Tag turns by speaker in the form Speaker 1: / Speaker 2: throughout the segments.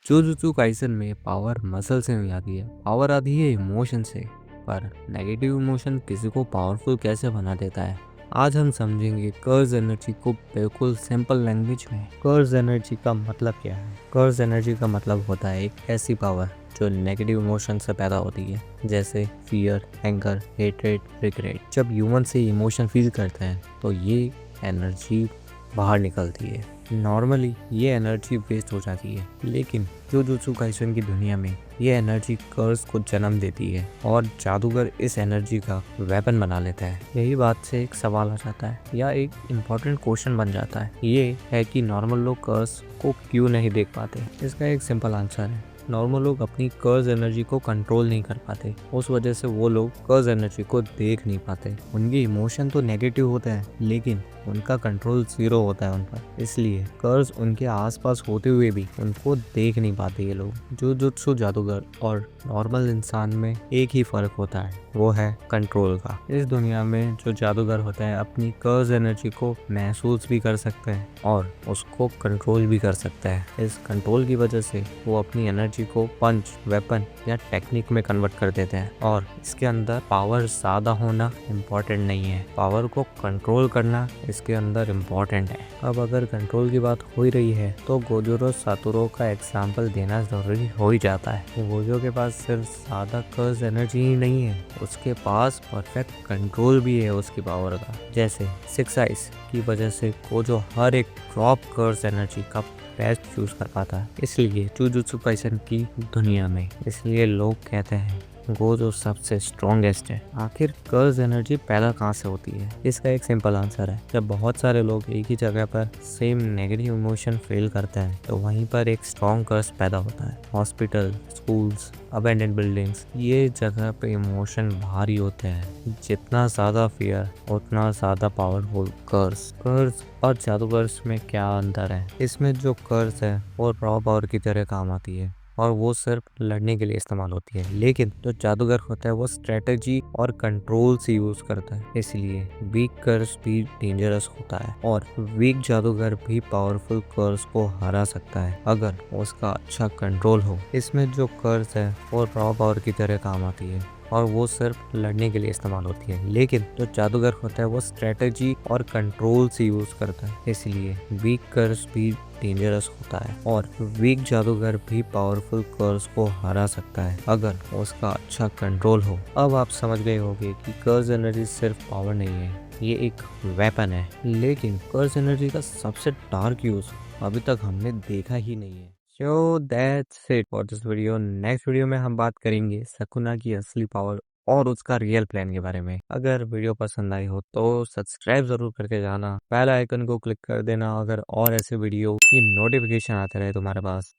Speaker 1: Jujutsu Kaisen में power muscle से नहीं आती है, पावर आती है इमोशन से। पर नेगेटिव इमोशन किसी को पावरफुल कैसे बना देता है, आज हम समझेंगे कर्ज एनर्जी को बिल्कुल सिंपल लैंग्वेज में। कर्ज एनर्जी का मतलब क्या है? कर्ज एनर्जी का मतलब होता है एक ऐसी पावर जो नेगेटिव इमोशन से पैदा होती है, जैसे फियर, एंगर, हेट्रेड, रिग्रेट। जब ह्यूमन से इमोशन फील करते हैं तो ये एनर्जी बाहर निकलती है। नॉर्मली ये एनर्जी वेस्ट हो जाती है, लेकिन जुजुत्सु काइसेन की दुनिया में ये एनर्जी कर्स को जन्म देती है और जादूगर इस एनर्जी का वेपन बना लेता है। यही बात से एक सवाल आ जाता है या एक इम्पोर्टेंट क्वेश्चन बन जाता है, ये है कि नॉर्मल लोग कर्स को क्यों नहीं देख पाते। इसका एक सिंपल आंसर है, नॉर्मल लोग अपनी कर्ज एनर्जी को कंट्रोल नहीं कर पाते, उस वजह से वो लोग कर्ज एनर्जी को देख नहीं पाते। उनके इमोशन तो नेगेटिव होते हैं, लेकिन उनका कंट्रोल जीरो होता है उन पर, इसलिए कर्ज उनके आसपास होते हुए भी उनको देख नहीं पाते ये लोग। जुजुत्सु जादूगर और नॉर्मल इंसान में एक ही फर्क होता है, वो है कंट्रोल का। इस दुनिया में जो जादूगर होता है अपनी कर्ज एनर्जी को महसूस भी कर सकते हैं और उसको कंट्रोल भी कर सकता है। इस कंट्रोल की वजह से वो अपनी एनर्जी को पंच, वेपन या टेक्निक में कन्वर्ट कर देते हैं। और इसके अंदर पावर ज्यादा होना इम्पोर्टेंट नहीं है, पावर को कंट्रोल करना इसके अंदर इम्पोर्टेंट है। अब अगर कंट्रोल की बात हो ही रही है तो गोजोरो सातोरू का एग्जाम्पल देना जरूरी हो ही जाता है। गोजो के पास सिर्फ सादा कर्ज एनर्जी ही नहीं है, उसके पास परफेक्ट कंट्रोल भी है उसकी पावर का। जैसे सिक्स आइज की वजह से गोजो हर एक ड्रॉप कर्ज एनर्जी का बेस्ट चूज कर पाता है, इसलिए जुजुत्सु काइसेन की दुनिया में इसलिए लोग कहते हैं गोजो सबसे स्ट्रॉन्गेस्ट है। आखिर कर्ज एनर्जी पैदा कहाँ से होती है? इसका एक सिंपल आंसर है, जब बहुत सारे लोग एक ही जगह पर सेम नेगेटिव इमोशन फील करते हैं तो वहीं पर एक स्ट्रॉन्ग कर्ज पैदा होता है। हॉस्पिटल, स्कूल्स, अबैंडन बिल्डिंग्स, ये जगह पे इमोशन भारी होते हैं। जितना ज्यादा फियर उतना ज्यादा पावरफुल कर्ज। कर्ज और जादूगर्स में क्या अंतर है? इसमें जो कर्ज है वो रॉ पावर की तरह काम आती है और वो सिर्फ लड़ने के लिए इस्तेमाल होती है, लेकिन जो जादूगर होता है वो स्ट्रेटजी और कंट्रोल से यूज करता है, इसलिए वीक कर्स भी डेंजरस होता है और वीक जादूगर भी पावरफुल कर्स को हरा सकता है अगर उसका अच्छा कंट्रोल हो। इसमें जो कर्स है वो रॉ पावर की तरह काम आती है और वो सिर्फ लड़ने के लिए इस्तेमाल होती है, लेकिन जो जादूगर होता है वो स्ट्रेटजी और कंट्रोल से यूज करता है, इसलिए वीक कर्स भी डेंजरस होता है और वीक जादूगर भी पावरफुल कर्स को हरा सकता है अगर उसका अच्छा कंट्रोल हो। अब आप समझ गए होंगे कि कर्स एनर्जी सिर्फ पावर नहीं है, ये एक वेपन है। लेकिन कर्स एनर्जी का सबसे डार्क यूज अभी तक हमने देखा ही नहीं है। So that's it for this video. Next video में हम बात करेंगे सकुना की असली पावर और उसका रियल प्लान के बारे में। अगर वीडियो पसंद आई हो तो सब्सक्राइब जरूर करके जाना, बेल आइकन को क्लिक कर देना अगर और ऐसे वीडियो की नोटिफिकेशन आते रहे तुम्हारे पास।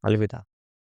Speaker 1: अलविदा।